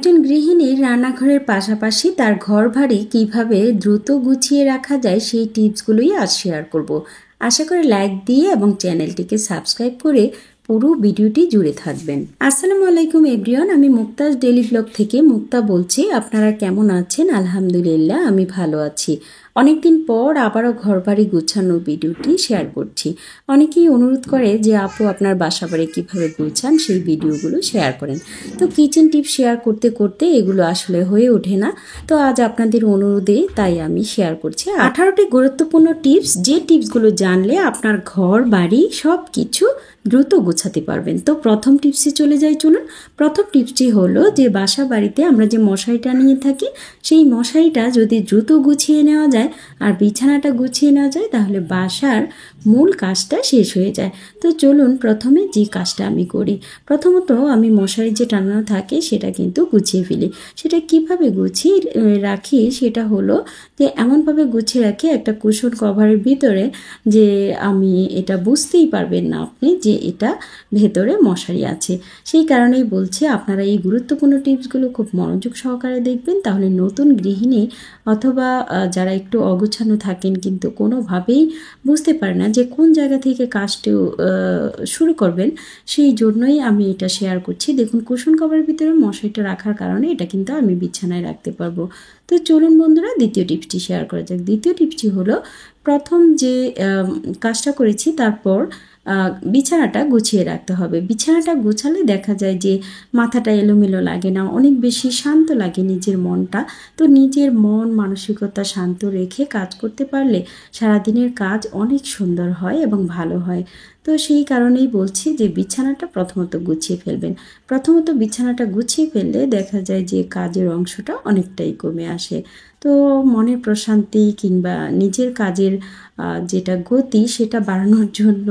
একজন গৃহিণীর রান্নাঘরের পাশাপাশি তার ঘরবাড়ি কিভাবে দ্রুত গুছিয়ে রাখা যায় সেই টিপসগুলোই আজ শেয়ার করব। আশা করি লাইক দিয়ে এবং চ্যানেলটিকে সাবস্ক্রাইব করে পুরো ভিডিওটি জুড়ে থাকবেন। আসসালামু আলাইকুম এভরিওয়ান, আমি মুক্তাজ ডেইলি ব্লগ থেকে মুক্তা বলছি। আপনারা কেমন আছেন? আলহামদুলিল্লাহ আমি ভালো আছি। অনেকদিন পর আবারও ঘরবাড়ি গুছানোর ভিডিওটি শেয়ার করছি। অনেকেই অনুরোধ করে যে আপু আপনার বাসাবাড়ি কীভাবে গুছান সেই ভিডিওগুলো শেয়ার করেন। তো কিচেন টিপস শেয়ার করতে করতে এগুলো আসলে হয়ে ওঠে না। তো আজ আপনাদের অনুরোধে তাই আমি শেয়ার করছি 18টি গুরুত্বপূর্ণ টিপস, যে টিপসগুলো জানলে আপনার ঘর বাড়ি সব কিছু দ্রুত গোছাতে পারবেন। তো প্রথম টিপসে চলে যাই, চলুন। প্রথম টিপসটি হলো যে বাসা বাড়িতে আমরা যে মশারিটা নিয়ে থাকি সেই মশারিটা যদি দ্রুত গুছিয়ে নেওয়া যায় আর বিছানাটা গুছিয়ে নেওয়া যায় তাহলে বাসার মূল কাজটা শেষ হয়ে যায়। তো চলুন প্রথমে যে কাজটা আমি করি, প্রথমত আমি মশারি যে টানানো থাকে সেটা কিন্তু গুছিয়ে ফেলি। সেটা কিভাবে গুছিয়ে রাখি সেটা হলো যে এমনভাবে গুছিয়ে রাখি একটা কুশন কভারের ভিতরে যে আমি এটা বুঝতেই পারবেন না আপনি যে এটা ভেতরে মশারি আছে। সেই কারণেই বলছি আপনারা এই গুরুত্বপূর্ণ টিপসগুলো খুব মনোযোগ সহকারে দেখবেন, তাহলে নতুন গৃহিণী অথবা যারা একটু অগোছানো থাকেন কিন্তু কোনোভাবেই বুঝতে পারে না যে কোন জায়গা থেকে কাজটি শুরু করবেন, সেই জন্যই আমি এটা শেয়ার করছি। দেখুন কুশন কভারের ভিতরে মশারিটা রাখার কারণে এটা কিন্তু আমি বিছানায় রাখতে পারবো। তো চলুন বন্ধুরা দ্বিতীয় টিপসটি শেয়ার করা যাক। দ্বিতীয় টিপসটি হলো প্রথম যে কাজটা করেছি তারপর বিছানাটা গুছিয়ে রাখতে হবে। বিছানাটা গোছালে দেখা যায় যে মাথাটা এলোমেলো লাগে না, অনেক বেশি শান্ত লাগে নিজের মনটা। তো নিজের মন মানসিকতা শান্ত রেখে কাজ করতে পারলে সারাদিনের কাজ অনেক সুন্দর হয় এবং ভালো হয়। তো সেই কারণেই বলছি যে বিছানাটা প্রথমত গুছিয়ে ফেলবেন। প্রথমত বিছানাটা গুছিয়ে ফেললে দেখা যায় যে কাজের অংশটা অনেকটাই কমে আসে। তো মনের প্রশান্তি কিংবা নিজের কাজের যেটা গতি সেটা বাড়ানোর জন্য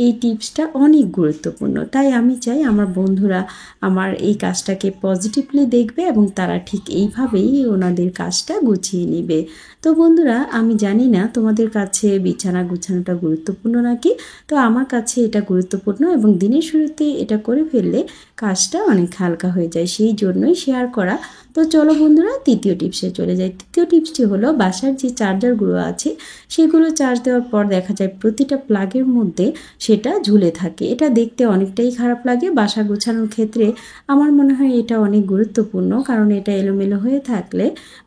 এই টিপসটা অনেক গুরুত্বপূর্ণ। তাই আমি চাই আমার বন্ধুরা আমার এই কাজটাকে পজিটিভলি দেখবে এবং তারা ঠিক এইভাবেই ওনাদের কাজটা গুছিয়ে নেবে। তো বন্ধুরা আমি জানি না তোমাদের কাছে বিছানা গুছানোটা গুরুত্বপূর্ণ নাকি, তো আমার কাছে এটা গুরুত্বপূর্ণ এবং দিনের শুরুতে এটা করে ফেললে কাজটা অনেক হালকা হয়ে যায়, সেই জন্যই শেয়ার করা। তো চলো বন্ধুরা তৃতীয় টিপসে চলে যাই। তৃতীয় টিপসটি হলো বাসার যে চার্জারগুলো আছে সেগুলো চার্জ দেওয়ার পর দেখা যায় প্রতিটা প্লাগের মধ্যে সেটা ঝুলে থাকে। এটা দেখতে অনেকটাই খারাপ লাগে। বাসা গোছানোর ক্ষেত্রে আমার মনে হয় এটা অনেক গুরুত্বপূর্ণ, কারণ এটা এলোমেলো হয়ে থাকলে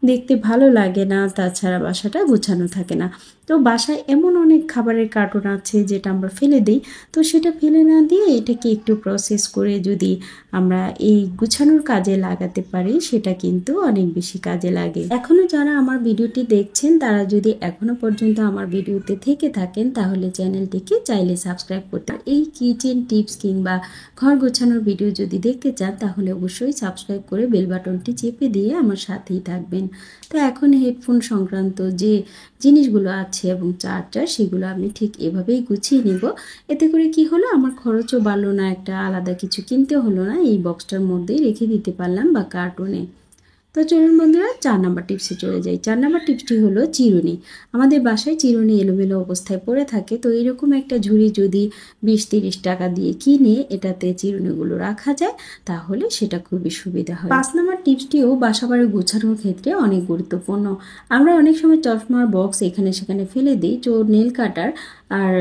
দেখতে ভালো লাগে না, তাছাড়া বাসাটা গোছানো থাকে না। তো বাসায় এমন অনেক খাবারের কার্টুন আছে যেটা আমরা ফেলে দিই, তো সেটা ফেলে না দিয়ে এটাকে একটু প্রসেস করে যদি আমরা এই গুছানোর কাজে লাগাতে পারি সেটা কিন্তু অনেক বেশি কাজে লাগে। এখনও যারা আমার ভিডিওটি দেখছেন তারা যদি এখনো পর্যন্ত আমার ভিডিওতে থেকে থাকেন তাহলে চ্যানেলটিকে চাইলে সাবস্ক্রাইব করতে। এই কিচেন টিপস কিংবা ঘর গোছানোর ভিডিও যদি দেখতে চান তাহলে অবশ্যই সাবস্ক্রাইব করে বেল বাটনটি চেপে দিয়ে আমার সাথেই থাকবেন। তো এখন হেডফোন সংক্রান্ত যে জিনিসগুলো আছে এবং চার্জার সেগুলো আমি ঠিক এভাবেই গুছিয়ে নিব। এতে করে কি হলো, আমার খরচও বাড়লো না, একটা আলাদা কিছু কিনতে হলো না, এই বক্সটার মধ্যেই রেখে দিতে পারলাম বা কার্টুনে। তো চলুন বন্ধুরা 4 নাম্বার টিপসে চলে যাই। 4 নাম্বার টিপসটি হলো চিরুনি। আমাদের বাসায় চিরুনি এলোমেলো অবস্থায় পড়ে থাকে, তো এরকম একটা ঝুড়ি যদি 20-30 টাকা দিয়ে কিনে এটাতে চিরুনিগুলো রাখা যায় তাহলে সেটা খুবই সুবিধা হয়। 5 নাম্বার টিপসটিও বাসাবাড়ি গোছানোর ক্ষেত্রে অনেক গুরুত্বপূর্ণ। আমরা অনেক সময় চশমার বক্স এখানে সেখানে ফেলে দিই, তো নেল কাটার আর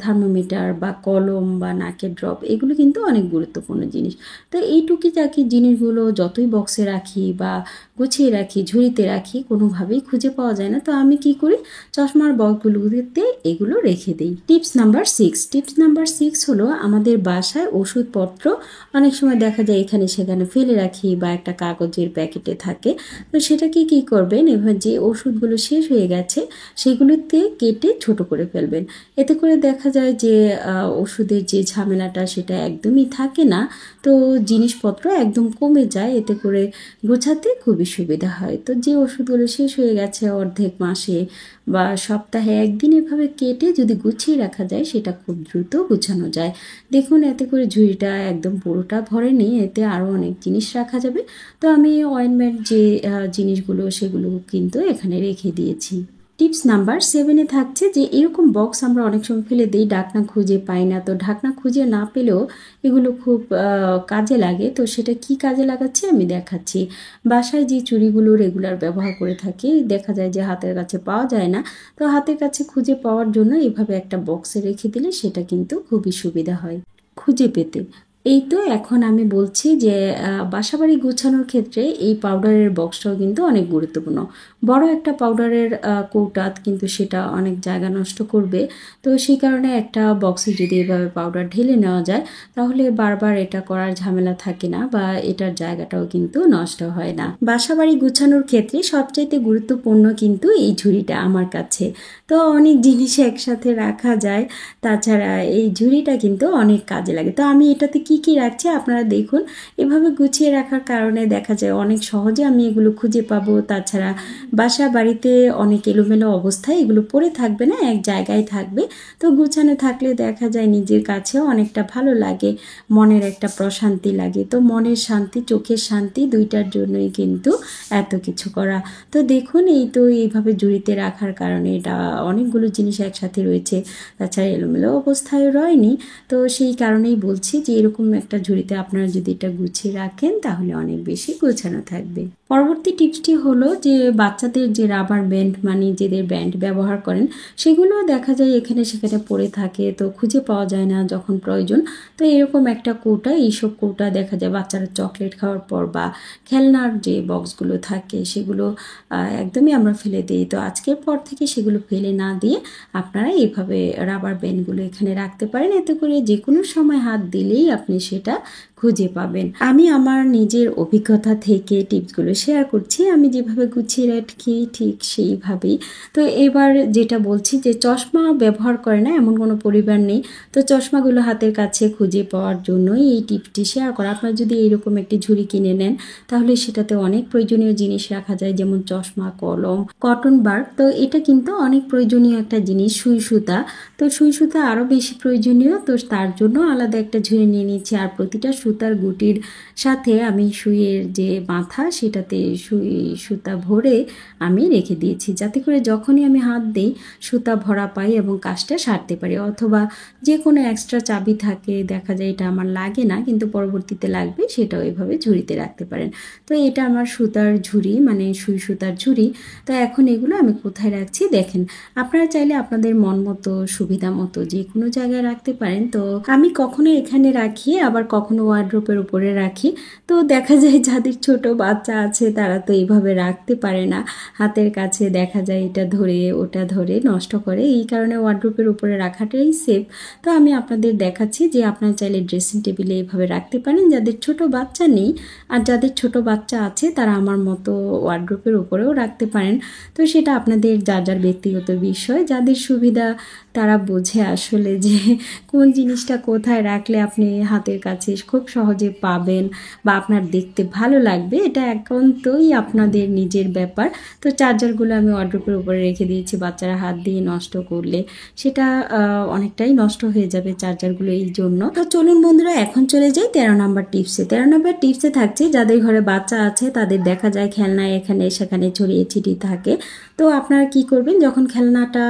থার্মোমিটার বা কলম বা নাকের ড্রপ এগুলো কিন্তু অনেক গুরুত্বপূর্ণ জিনিস। তো এই টুকিটাকি জিনিসগুলো যতই বক্সে রাখি বা গুছিয়ে রাখি, ঝুড়িতে রাখি, কোনোভাবেই খুঁজে পাওয়া যায় না। তো আমি কি করি, চশমার বক্সগুলোতে এগুলো রেখে দিই। টিপস নাম্বার 6 হলো আমাদের বাসায় ওষুধপত্র অনেক সময় দেখা যায় এখানে সেখানে ফেলে রাখি বা একটা কাগজের প্যাকেটে থাকে। তো সেটাকে কি করবেন, এবার যে ওষুধগুলো শেষ হয়ে গেছে সেগুলোতে কেটে ছোট করে ফেলবেন। এতে করে দেখা যায় যে ওষুধের যে ঝামেলাটা সেটা একদমই থাকে না, তো জিনিসপত্র একদম কমে যায়, এতে করে গোছাতে খুবই সুবিধা হয়। তো যে ওষুধগুলো শেষ হয়ে গেছে অর্ধেক মাসে বা সপ্তাহে একদিন এভাবে কেটে যদি গুছিয়ে রাখা যায় সেটা খুব দ্রুত গুছানো যায়। দেখুন এতে করে ঝুড়িটা একদম পুরোটা ভরে নিয়ে এতে আরও অনেক জিনিস রাখা যাবে। তো আমি অয়েনমেন্ট যে জিনিসগুলো সেগুলো কিন্তু এখানে রেখে দিয়েছি। টিপস নাম্বার 7-এ থাকছে যে এরকম বক্স আমরা অনেক সময় ফেলে দিই, ঢাকনা খুঁজে পাই না। তো ঢাকনা খুঁজে না পেলেও এগুলো খুব কাজে লাগে। তো সেটা কি কাজে লাগাচ্ছি আমি দেখাচ্ছি। বাসায় যে চুড়িগুলো রেগুলার ব্যবহার করে থাকি, দেখা যায় যে হাতের কাছে পাওয়া যায় না। তো হাতের কাছে খুঁজে পাওয়ার জন্য এভাবে একটা বক্সে রেখে দিলে সেটা কিন্তু খুবই সুবিধা হয় খুঁজে পেতে। এই তো এখন আমি বলছি যে বাসাবাড়ি গোছানোর ক্ষেত্রে এই পাউডারের বক্সটাও কিন্তু অনেক গুরুত্বপূর্ণ। বড় একটা পাউডারের কৌটা কিন্তু সেটা অনেক জায়গা নষ্ট করবে। তো সেই কারণে একটা বক্সে যদি এভাবে পাউডার ঢেলে নেওয়া যায় তাহলে বারবার এটা করার ঝামেলা থাকে না, বা এটার জায়গাটাও কিন্তু নষ্ট হয় না। বাসাবাড়ি গোছানোর ক্ষেত্রে সবচাইতে গুরুত্বপূর্ণ কিন্তু এই ঝুড়িটা আমার কাছে। তো অনেক জিনিস একসাথে রাখা যায়, তাছাড়া এই ঝুড়িটা কিন্তু অনেক কাজে লাগে। তো আমি এটাতে কি কি রাখছি আপনারা দেখুন। এভাবে গুছিয়ে রাখার কারণে দেখা যায় অনেক সহজে আমি এগুলো খুঁজে পাবো। তাছাড়া বাসা বাড়িতে অনেক এলোমেলো অবস্থায় এগুলো পড়ে থাকবে না, এক জায়গায় থাকবে। তো গুছানো থাকলে দেখা যায় নিজের কাছেও অনেকটা ভালো লাগে, মনের একটা প্রশান্তি লাগে। তো মনের শান্তি, চোখের শান্তি, দুইটার জন্যই কিন্তু এত কিছু করা। তো দেখুন এই তো এইভাবে ঝুড়িতে রাখার কারণে এটা অনেকগুলো জিনিস একসাথে রয়েছে, তাছাড়া এলোমেলো অবস্থায় রয়নি। তো সেই কারণেই বলছি যে এরকম একটা ঝুড়িতে আপনারা যদি এটা গুছিয়ে রাখেন তাহলে অনেক বেশি গোছানো থাকবে। পরবর্তী টিপসটি হলো যে বাচ্চাদের যে রাবার ব্যান্ড, মানে যেদের ব্যান্ড ব্যবহার করেন, সেগুলো দেখা যায় এখানে সেখানে পড়ে থাকে, তো খুঁজে পাওয়া যায় না যখন প্রয়োজন। তো এরকম একটা কৌটা, এইসব কৌটা দেখা যায় বাচ্চারা চকলেট খাওয়ার পর বা খেলনার যে বক্সগুলো থাকে সেগুলো একদমই আমরা ফেলে দিই। তো আজকের পর থেকে সেগুলো ফেলে না দিয়ে আপনারা এইভাবে রাবার ব্যান্ডগুলো এখানে রাখতে পারেন। এতে করে যে কোনো সময় হাত দিলেই আপনি সেটা খুঁজে পাবেন। আমি আমার নিজের অভিজ্ঞতা থেকে টিপসগুলো শেয়ার করছি। আমি যেভাবে গুছিয়ে রাখি ঠিক সেইভাবেই। তো এবার যেটা বলছি যে চশমা ব্যবহার করে না এমন কোনো পরিবার নেই। তো চশমাগুলো হাতের কাছে খুঁজে পাওয়ার জন্যই এই টিপসটি শেয়ার করা। আপনারা যদি এইরকম একটি ঝুড়ি কিনে নেন তাহলে সেটাতে অনেক প্রয়োজনীয় জিনিস রাখা যায়, যেমন চশমা, কলম, কটন বার। তো এটা কিন্তু অনেক প্রয়োজনীয় একটা জিনিস। সুই সুতা, তো সুই সুতা আরও বেশি প্রয়োজনীয়। তো তার জন্য আলাদা একটা ঝুড়ি নিয়ে নিচ্ছি। আর প্রতিটা সুতার গুটির সাথে আমি সুইয়ের যে মাথা সেটাতে সুতা ভরে আমি রেখে দিয়েছি, যাতে করে যখনই আমি হাত দিই সুতা ভরা পাই এবং কাজটা সারতে পারি। অথবা যে কোনো এক্সট্রা চাবি থাকে, দেখা যায় এটা আমার লাগে না কিন্তু পরবর্তীতে লাগবে, সেটাও এভাবে ঝুড়িতে রাখতে পারেন। তো এটা আমার সুতার ঝুড়ি, মানে সুই সুতার ঝুড়ি। তো এখন এগুলো আমি কোথায় রাখছি দেখেন। আপনারা চাইলে আপনাদের মন মতো, সুবিধা মতো যে কোনো জায়গায় রাখতে পারেন। তো আমি কখনো এখানে রাখি, আবার কখনো ওয়ার্ড্রোপের উপরে রাখি। তো দেখা যায় যাদের ছোট বাচ্চা আছে তারা তো এইভাবে রাখতে পারে না, হাতের কাছে দেখা যায় এটা ধরে ওটা ধরে নষ্ট করে। এই কারণে ওয়ার্ড্রোপের উপরে রাখাটাই সেফ। তো আমি আপনাদের দেখাচ্ছি যে আপনারা চাইলে ড্রেসিং টেবিলে এইভাবে রাখতে পারেন যাদের ছোট বাচ্চা নেই। আর যাদের ছোট বাচ্চা আছে তারা আমার মতো ওয়ার্ড্রোপের উপরেও রাখতে পারেন। তো সেটা আপনাদের যার যার ব্যক্তিগত বিষয়, যাদের সুবিধা তারা বোঝে আসলে যে কোন জিনিসটা কোথায় রাখলে আপনি হাতের কাছে খুব সহজে পাবেন বা আপনার দেখতে ভালো লাগবে। এটা একান্তই আপনাদের নিজের ব্যাপার। তো চার্জারগুলো আমি ওয়ার্ড্রোপের উপরে রেখে দিয়েছি, বাচ্চারা হাত দিয়ে নষ্ট করলে সেটা অনেকটাই নষ্ট হয়ে যাবে চার্জারগুলো, এই জন্য। তো চলুন বন্ধুরা এখন চলে যাই 13 নম্বর টিপসে। 13 নম্বর টিপসে থাকছে যাদের ঘরে বাচ্চা আছে তাদের দেখা যায় খেলনা এখানে সেখানে ছড়িয়ে ছিটিয়ে থাকে। তো আপনারা কি করবেন, যখন খেলনাটা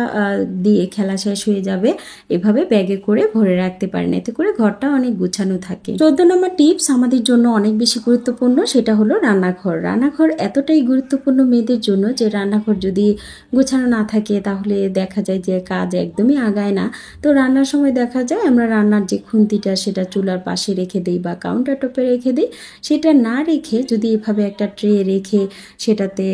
দিয়ে খেলা শেষ হয়ে যাবে এভাবে ব্যাগে করে ভরে রাখতে পারেন, এতে করে ঘরটা অনেক গুছানো থাকে। 14 নম্বর টিপস আমাদের জন্য অনেক বেশি গুরুত্বপূর্ণ, সেটা হলো রান্নাঘর। রান্নাঘর এতটাই গুরুত্বপূর্ণ মেয়েদের জন্য যে রান্নাঘর যদি গোছানো না থাকে তাহলে দেখা যায় যে কাজ একদমই আগায় না। তো রান্নার সময় দেখা যায় আমরা রান্নার যে খুন্তিটা সেটা চুলার পাশে রেখে দিই বা কাউন্টার টপে রেখে দিই, সেটা না রেখে যদি এভাবে একটা ট্রে রেখে সেটাতে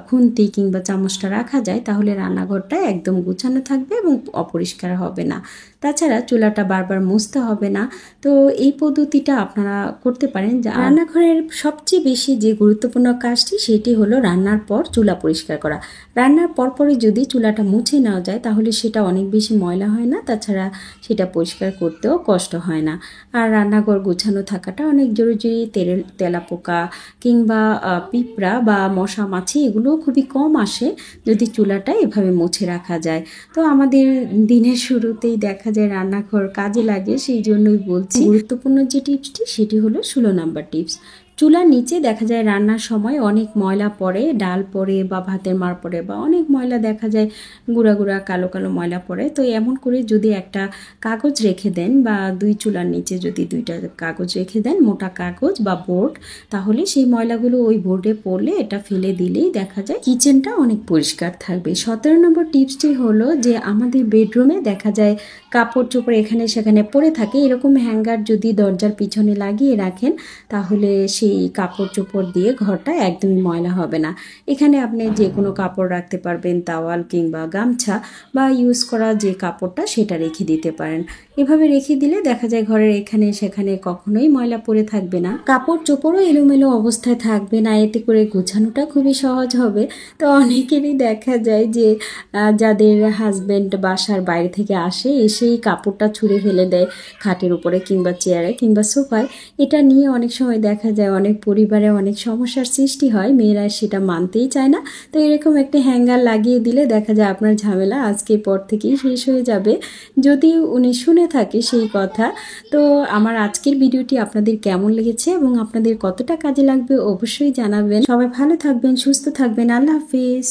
খুন্তি কিংবা চামচটা রাখা যায় তাহলে রান্নাঘরটা একদম গুছানো থাকবে এবং অপরিষ্কার হবে না। তাছাড়া চুলাটা বারবার মুছতে হবে না। তো এই পদ্ধতিটা আপনারা করতে পারেন। রান্নাঘরের সবচেয়ে বেশি যে গুরুত্বপূর্ণ কাজটি সেটি হলো রান্নার পর চুলা পরিষ্কার করা। রান্নার পরপরই যদি চুলাটা মুছে নেওয়া যায় তাহলে সেটা অনেক বেশি ময়লা হয় না, তাছাড়া সেটা পরিষ্কার করতেও কষ্ট হয় না। আর রান্নাঘর গোছানো থাকাটা অনেক জরুরি। তেলাপোকা কিংবা পিঁপড়া বা মশা মাছি এগুলোও খুবই কম আসে যদি চুলাটা এভাবে মুছে রাখা যায়। তো আমাদের দিনের শুরুতেই দেখা যায় রান্নাঘর কাজে লাগে, সেই জন্যই বলছি। গুরুত্বপূর্ণ যে টিপসটি সেটি হলো 16 নাম্বার টিপস। চুলার নিচে দেখা যায় রান্নার সময় অনেক ময়লা পড়ে, ডাল পড়ে বা ভাতের মাড় পড়ে বা অনেক ময়লা দেখা যায়, গুঁড়া গুঁড়া কালো কালো ময়লা পড়ে। তো এমন করে যদি একটা কাগজ রেখে দেন বা দুই চুলার নিচে যদি দুইটা কাগজ রেখে দেন, মোটা কাগজ বা বোর্ড, তাহলে সেই ময়লাগুলো ওই বোর্ডে পড়লে এটা ফেলে দিলেই দেখা যায় কিচেনটা অনেক পরিষ্কার থাকবে। 17 নম্বর টিপসটি হলো যে আমাদের বেডরুমে দেখা যায় কাপড় চোপড় এখানে সেখানে পড়ে থাকে, এরকম হ্যাঙ্গার যদি দরজার পিছনে লাগিয়ে রাখেন তাহলে সেই কাপড় চোপড় দিয়ে ঘরটা একদমই ময়লা হবে না। এখানে আপনি যে কোনো কাপড় রাখতে পারবেন, তাওয়াল কিংবা গামছা বা ইউজ করা যে কাপড়টা সেটা রেখে দিতে পারেন। এভাবে রেখে দিলে দেখা যায় ঘরের এখানে সেখানে কখনোই ময়লা পড়ে থাকবে না, কাপড় চোপড়ও এলোমেলো অবস্থায় থাকবে না, এতে করে গোছানোটা খুবই সহজ হবে। তো অনেকেরই দেখা যায় যে যাদের হাজব্যান্ড বাসার বাইরে থেকে আসে, এসেই কাপড়টা ছুঁড়ে ফেলে দেয় খাটের উপরে কিংবা চেয়ারে কিংবা সোফায়। এটা নিয়ে অনেক সময় দেখা যায় অনেক পরিবারে অনেক সমস্যার সৃষ্টি হয়, মেয়েরা সেটা মানতেই চায় না। তো এরকম একটা হ্যাঙ্গার লাগিয়ে দিলে দেখা যায় আপনার ঝামেলা আজকের পর থেকেই শেষ হয়ে যাবে, যদি উনি শুনে থাকে সেই কথা। তো আমার আজকের ভিডিওটি আপনাদের কেমন লেগেছে এবং আপনাদের কতটা কাজে লাগবে অবশ্যই জানাবেন। সবাই ভালো থাকবেন, সুস্থ থাকবেন। আল্লাহ হাফিজ।